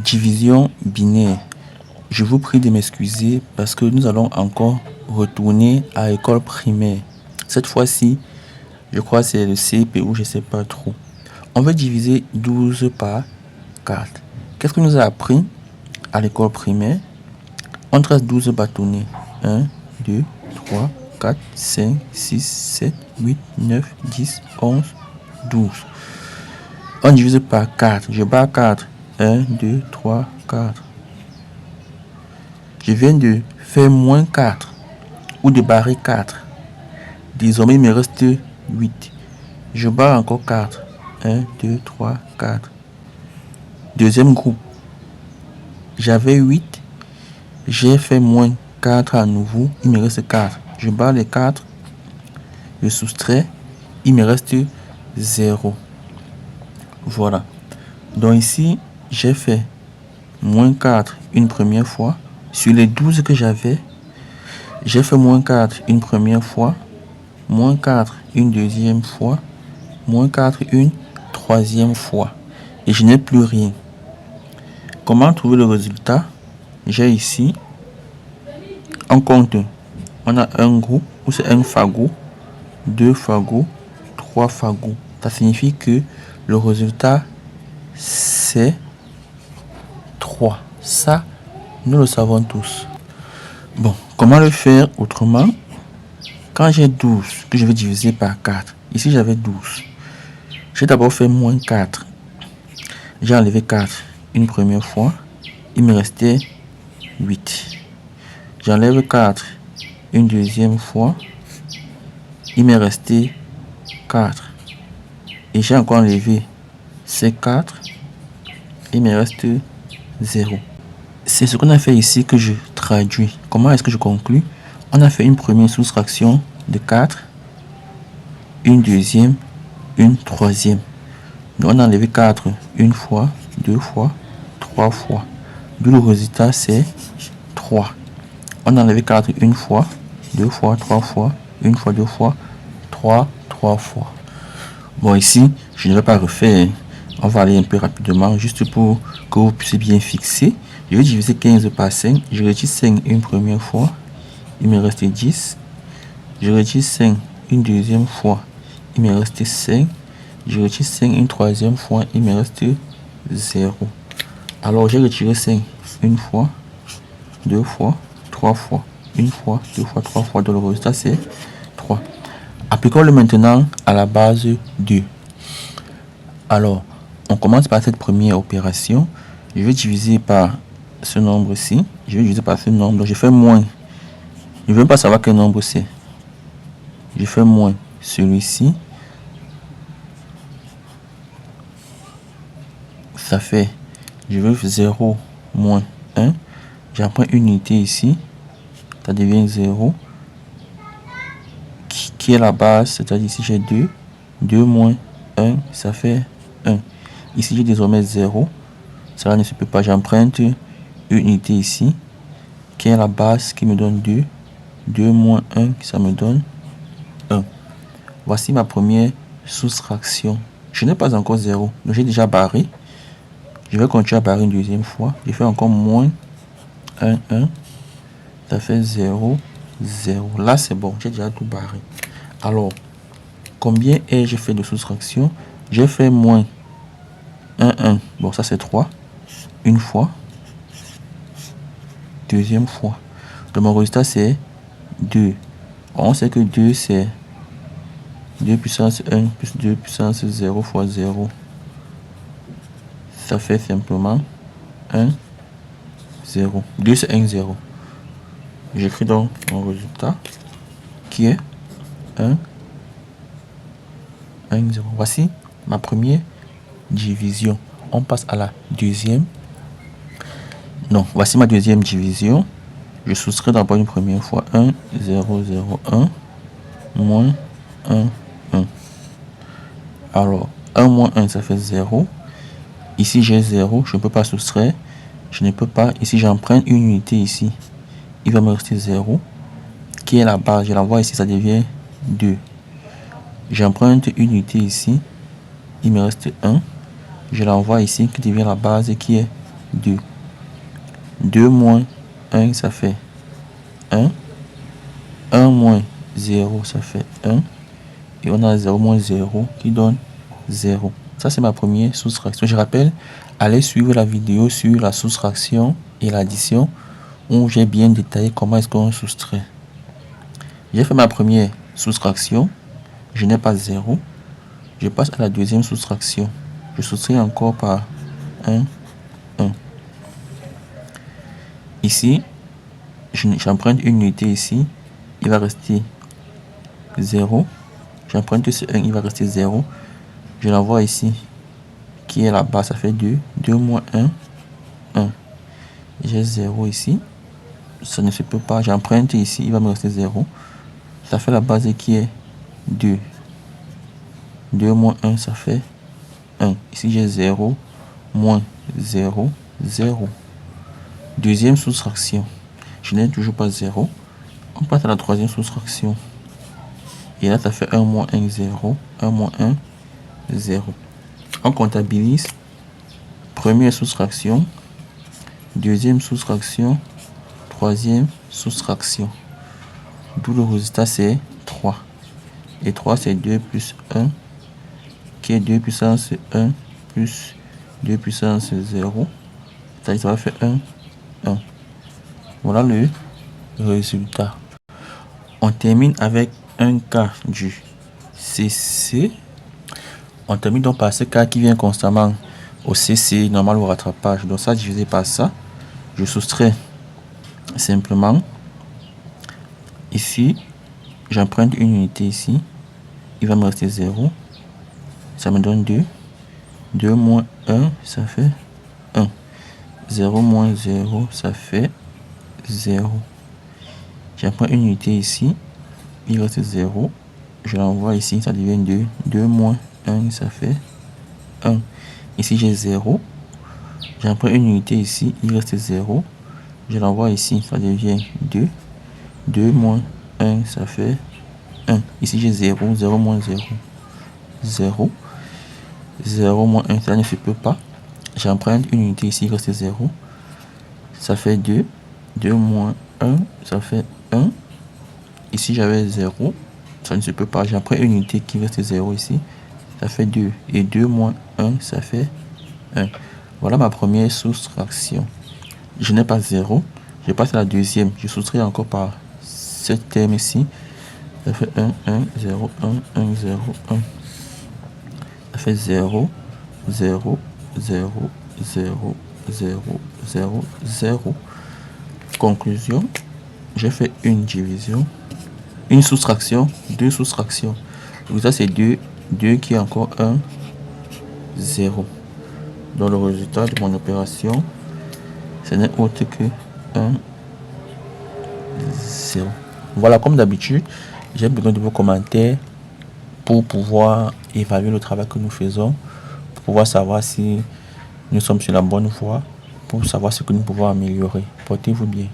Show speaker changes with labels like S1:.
S1: Division binaire. Je vous prie de m'excuser parce que nous allons encore retourner à l'école primaire. Cette fois-ci, je crois que c'est le CP ou je ne sais pas trop. On veut diviser 12 par 4. Qu'est-ce que nous a appris à l'école primaire? On trace 12 bâtonnets. 1, 2, 3, 4, 5, 6, 7, 8, 9, 10, 11, 12. On divise par 4. Je barre 4. 1, 2, 3, 4. Je viens de faire moins 4 ou de barrer 4. Désormais, il me reste 8. Je barre encore 4. 1, 2, 3, 4. Deuxième groupe. J'avais 8. J'ai fait moins 4 à nouveau. Il me reste 4. Je barre les 4. Je soustrais. Il me reste 0. Voilà. Donc ici, j'ai fait moins 4 une première fois. Sur les 12 que j'avais, j'ai fait moins 4 une première fois, moins 4 une deuxième fois, moins 4 une troisième fois. Et je n'ai plus rien. Comment trouver le résultat? J'ai ici, on compte. On a un groupe, ou c'est un fagot, 2 fagots, 3 fagots. Ça signifie que le résultat, c'est 3. Ça, nous le savons tous. Bon, comment le faire autrement? Quand j'ai 12, que je vais diviser par 4. Ici, j'avais 12. J'ai d'abord fait moins 4. J'ai enlevé 4 une première fois. Il me restait 8. J'enlève 4 une deuxième fois. Il m'est resté 4. Et j'ai encore enlevé ces 4. Il me reste 0. C'est ce qu'on a fait ici que je traduis. Comment est-ce que je conclus? On a fait une première soustraction de 4, une deuxième, une troisième. Donc on a enlevé 4 une fois, 2 fois, 3 fois. D'où le résultat c'est 3. On a enlevé 4 une fois, 2 fois, 3 fois, une fois, 2 fois, 3 fois. Bon, ici, je ne vais pas refaire. On va aller un peu rapidement, juste pour que vous puissiez bien fixer. Je vais diviser 15 par 5. Je retire 5 une première fois. Il me reste 10. Je retire 5 une deuxième fois. Il me reste 5. Je retire 5 une troisième fois. Il me reste 0. Alors, j'ai retiré 5 une fois, 2 fois, 3 fois. Une fois, 2 fois, 3 fois. Donc, le résultat, c'est 3. Appliquons-le maintenant à la base 2. Alors, on commence par cette première opération. Je vais diviser par ce nombre-ci. Je vais diviser par ce nombre. Donc, je fais moins. Je ne veux pas savoir quel nombre c'est. Je fais moins celui-ci. Ça fait, je veux 0 moins 1. J'en prends une unité ici. Ça devient 0. Qui est la base, c'est-à-dire ici j'ai 2. 2 moins 1, ça fait 1. Ici j'ai désormais 0. Cela ne se peut pas. J'emprunte une unité ici. Qui est la base qui me donne 2. 2 moins 1, ça me donne 1. Voici ma première soustraction. Je n'ai pas encore 0. Donc j'ai déjà barré. Je vais continuer à barrer une deuxième fois. Je fais encore moins 1, 1. Ça fait 0, 0. Là, c'est bon. J'ai déjà tout barré. Alors, combien ai-je fait de soustraction? J'ai fait moins 1, 1. Bon, ça c'est 3. Une fois. Deuxième fois. Donc, mon résultat, c'est 2. On sait que 2, c'est 2 puissance 1 plus 2 puissance 0 fois 0. Ça fait simplement 1, 0. 2, c'est 1, 0. J'écris donc mon résultat qui est 1, 1, 0. Voici ma première division. On passe à la deuxième. Non, voici ma deuxième division. Je soustrais d'abord une première fois 1, 0, 0, 1, moins 1, 1. Alors, 1 moins 1, ça fait 0. Ici, j'ai 0. Je ne peux pas soustraire. Je ne peux pas. Ici, j'emprunte une unité ici. Il va me rester 0. Qui est la base? Je l'envoie ici, ça devient 2. J'emprunte une unité ici. Il me reste 1. Je l'envoie ici, qui devient la base, qui est 2. 2 moins 1, ça fait 1. 1 moins 0, ça fait 1. Et on a 0 moins 0 qui donne 0. Ça, c'est ma première soustraction. Je rappelle, allez suivre la vidéo sur la soustraction et l'addition où j'ai bien détaillé comment est-ce qu'on soustrait. J'ai fait ma première soustraction. Je n'ai pas 0. Je passe à la deuxième soustraction. Je soustrais encore par 1, 1. Ici, j'emprunte une unité ici. Il va rester 0. J'emprunte ce 1, il va rester 0. Je l'envoie ici, qui est là-bas, ça fait 2. 2 moins 1, 1. J'ai 0 ici. Ça ne se peut pas. J'emprunte ici, il va me rester 0. Ça fait la base qui est 2. 2 moins 1, ça fait 1. Ici, j'ai 0, moins 0, 0. Deuxième soustraction. Je n'ai toujours pas 0. On passe à la troisième soustraction. Et là, ça fait 1 moins 1, 0. 1 moins 1, 0. On comptabilise. Première soustraction. Deuxième soustraction. Troisième soustraction. D'où le résultat, c'est 3. Et 3, c'est 2 plus 1. Qui est 2 puissance 1 plus 2 puissance 0. C'est-à-dire ça va faire 1, 1. Voilà le résultat. On termine avec un cas du CC. On termine donc par ce cas qui vient constamment au CC, normal au rattrapage. Donc ça divisé par ça. Je soustrais simplement. Ici, j'emprunte une unité ici. Il va me rester 0. Ça me donne 2. 2 moins 1, ça fait 1. 0 moins 0, ça fait 0. J'emprunte une unité ici. Il reste 0. Je l'envoie ici, ça devient 2. 2 moins 1, ça fait 1. Ici, j'ai 0. J'emprunte une unité ici. Il reste 0. Je l'envoie ici, ça devient 2. 2 moins 1, ça fait 1. Ici, j'ai 0. 0 moins 0. 0. 0 moins 1, ça ne se peut pas. J'emprunte une unité ici, il reste 0. Ça fait 2. 2 moins 1, ça fait 1. Ici, j'avais 0. Ça ne se peut pas. J'emprunte une unité qui reste 0 ici. Ça fait 2. Et 2 moins 1, ça fait 1. Voilà ma première soustraction. Je n'ai pas 0. Je passe à la deuxième. Je soustrais encore par ce terme ici. Ça fait 1, 1, 0, 1, 1, 0, 1. Ça fait 0, 0, 0, 0, 0, 0, 0. Conclusion. J'ai fait une division. Une soustraction. Deux soustractions. Donc ça c'est 2. 2 qui est encore 1. 0. Donc le résultat de mon opération, ce n'est autre que 1, 0. Voilà, comme d'habitude, j'ai besoin de vos commentaires pour pouvoir évaluer le travail que nous faisons, pour pouvoir savoir si nous sommes sur la bonne voie, pour savoir ce que nous pouvons améliorer. Portez-vous bien.